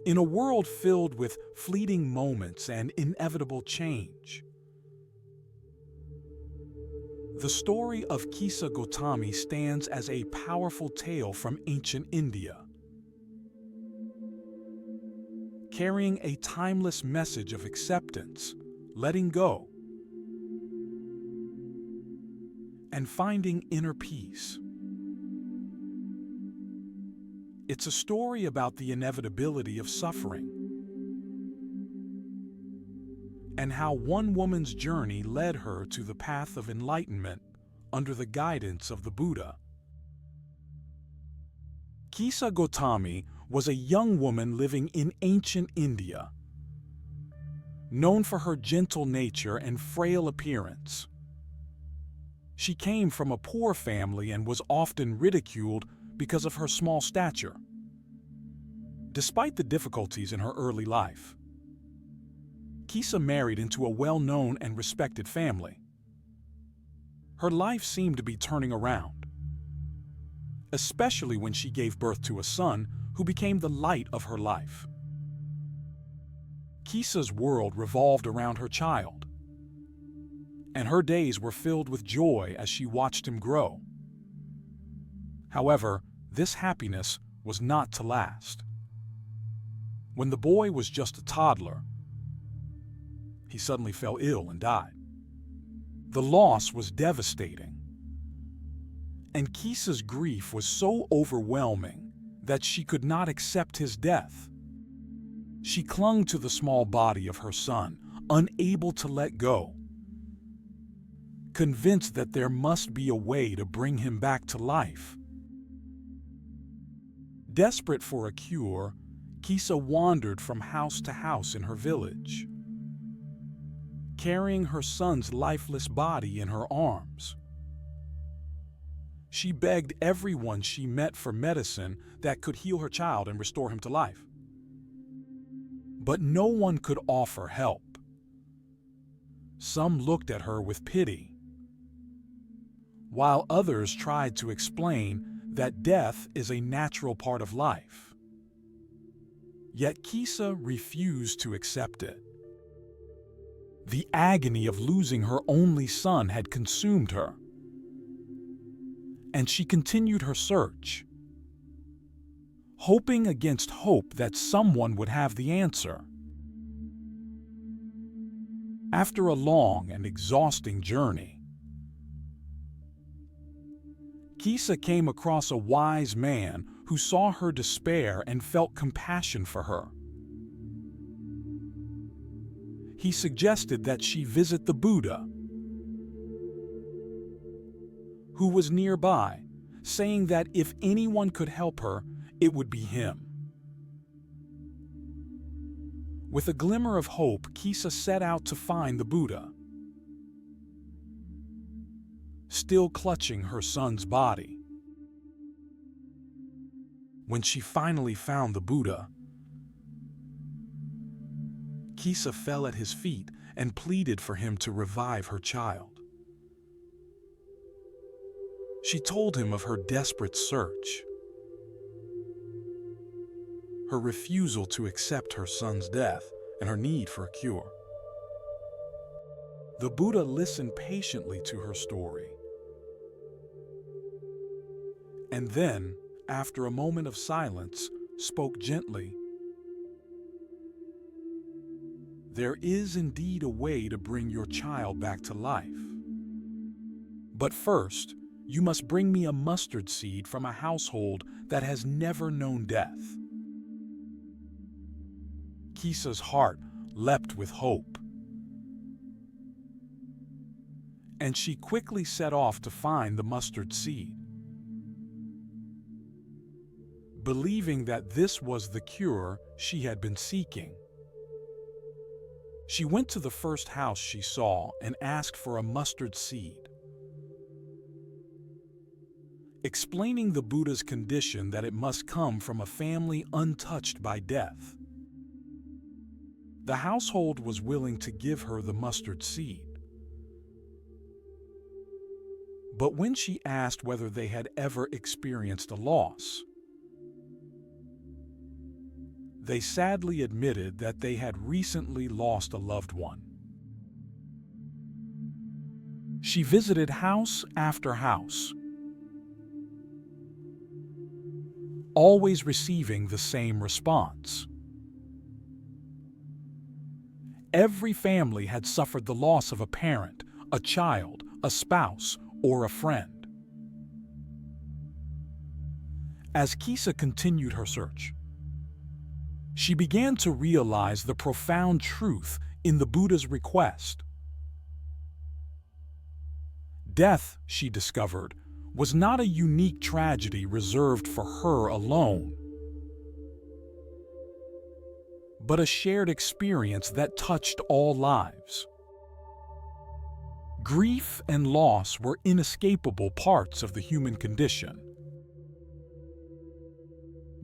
In a world filled with fleeting moments and inevitable change, the story of Kisa Gotami stands as a powerful tale from ancient India, carrying a timeless message of acceptance, letting go, and finding inner peace. It's a story about the inevitability of suffering and how one woman's journey led her to the path of enlightenment under the guidance of the Buddha. Kisa Gotami was a young woman living in ancient India, known for her gentle nature and frail appearance. She came from a poor family and was often ridiculed because of her small stature. Despite the difficulties in her early life, Kisa married into a well-known and respected family. Her life seemed to be turning around, especially when she gave birth to a son who became the light of her life. Kisa's world revolved around her child, and her days were filled with joy as she watched him grow. However, this happiness was not to last. When the boy was just a toddler, he suddenly fell ill and died. The loss was devastating, and Kisa's grief was so overwhelming that she could not accept his death. She clung to the small body of her son, unable to let go, convinced that there must be a way to bring him back to life. Desperate for a cure, Kisa wandered from house to house in her village, carrying her son's lifeless body in her arms. She begged everyone she met for medicine that could heal her child and restore him to life. But no one could offer help. Some looked at her with pity, while others tried to explain that death is a natural part of life. Yet Kisa refused to accept it. The agony of losing her only son had consumed her, and she continued her search, hoping against hope that someone would have the answer. After a long and exhausting journey, Kisa came across a wise man who saw her despair and felt compassion for her. He suggested that she visit the Buddha, who was nearby, saying that if anyone could help her, it would be him. With a glimmer of hope, Kisa set out to find the Buddha. Still clutching her son's body. When she finally found the Buddha, Kisa fell at his feet and pleaded for him to revive her child. She told him of her desperate search, her refusal to accept her son's death, and her need for a cure. The Buddha listened patiently to her story, and then, after a moment of silence, spoke gently. There is indeed a way to bring your child back to life. But first, you must bring me a mustard seed from a household that has never known death. Kisa's heart leapt with hope, and she quickly set off to find the mustard seed, believing that this was the cure she had been seeking. She went to the first house she saw and asked for a mustard seed, explaining the Buddha's condition that it must come from a family untouched by death. The household was willing to give her the mustard seed. But when she asked whether they had ever experienced a loss, they sadly admitted that they had recently lost a loved one. She visited house after house, always receiving the same response. Every family had suffered the loss of a parent, a child, a spouse, or a friend. As Kisa continued her search, she began to realize the profound truth in the Buddha's request. Death, she discovered, was not a unique tragedy reserved for her alone, but a shared experience that touched all lives. Grief and loss were inescapable parts of the human condition.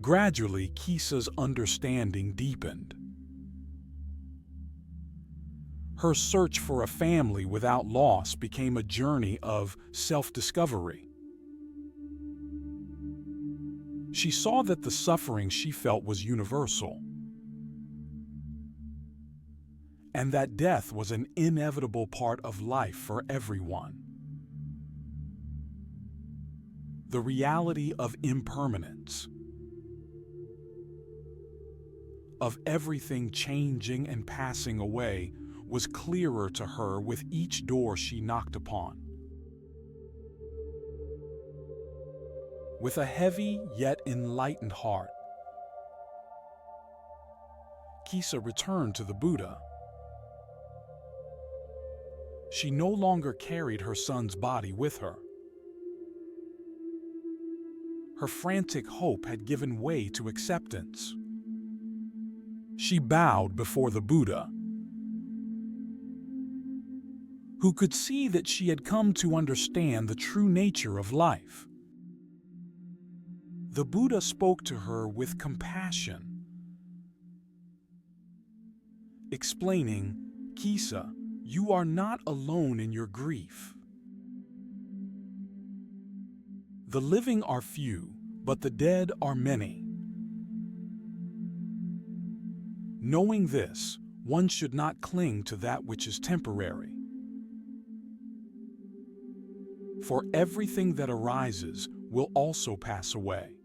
Gradually, Kisa's understanding deepened. Her search for a family without loss became a journey of self-discovery. She saw that the suffering she felt was universal, and that death was an inevitable part of life for everyone. The reality of impermanence, of everything changing and passing away, was clearer to her with each door she knocked upon. With a heavy yet enlightened heart, Kisa returned to the Buddha. She no longer carried her son's body with her. Her frantic hope had given way to acceptance. She bowed before the Buddha, who could see that she had come to understand the true nature of life. The Buddha spoke to her with compassion, explaining, "Kisa, you are not alone in your grief. The living are few, but the dead are many. Knowing this, one should not cling to that which is temporary. For everything that arises will also pass away."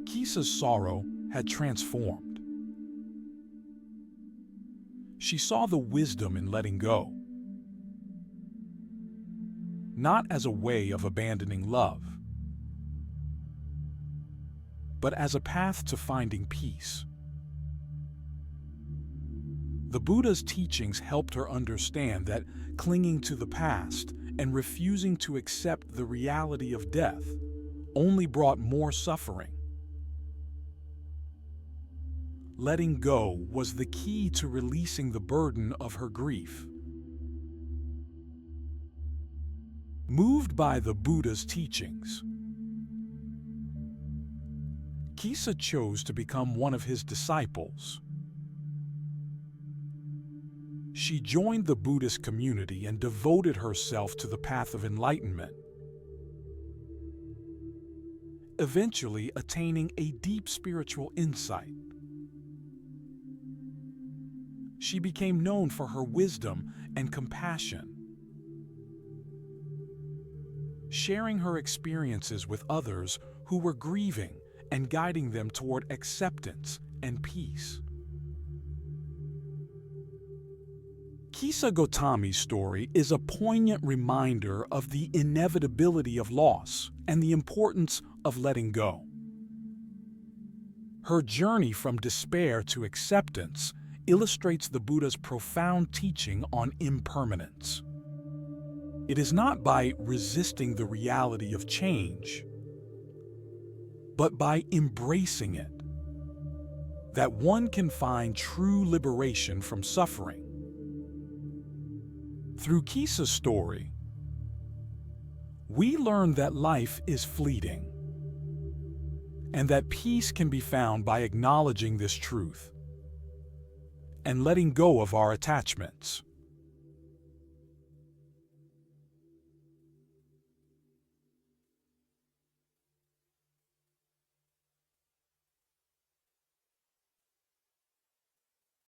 Kisa's sorrow had transformed. She saw the wisdom in letting go, not as a way of abandoning love, but as a path to finding peace. The Buddha's teachings helped her understand that clinging to the past and refusing to accept the reality of death only brought more suffering. Letting go was the key to releasing the burden of her grief. Moved by the Buddha's teachings, Kisa chose to become one of his disciples. She joined the Buddhist community and devoted herself to the path of enlightenment, eventually attaining a deep spiritual insight. She became known for her wisdom and compassion, sharing her experiences with others who were grieving and guiding them toward acceptance and peace. Kisa Gotami's story is a poignant reminder of the inevitability of loss and the importance of letting go. Her journey from despair to acceptance illustrates the Buddha's profound teaching on impermanence. It is not by resisting the reality of change, but by embracing it, that one can find true liberation from suffering. Through Kisa's story, we learn that life is fleeting, and that peace can be found by acknowledging this truth and letting go of our attachments.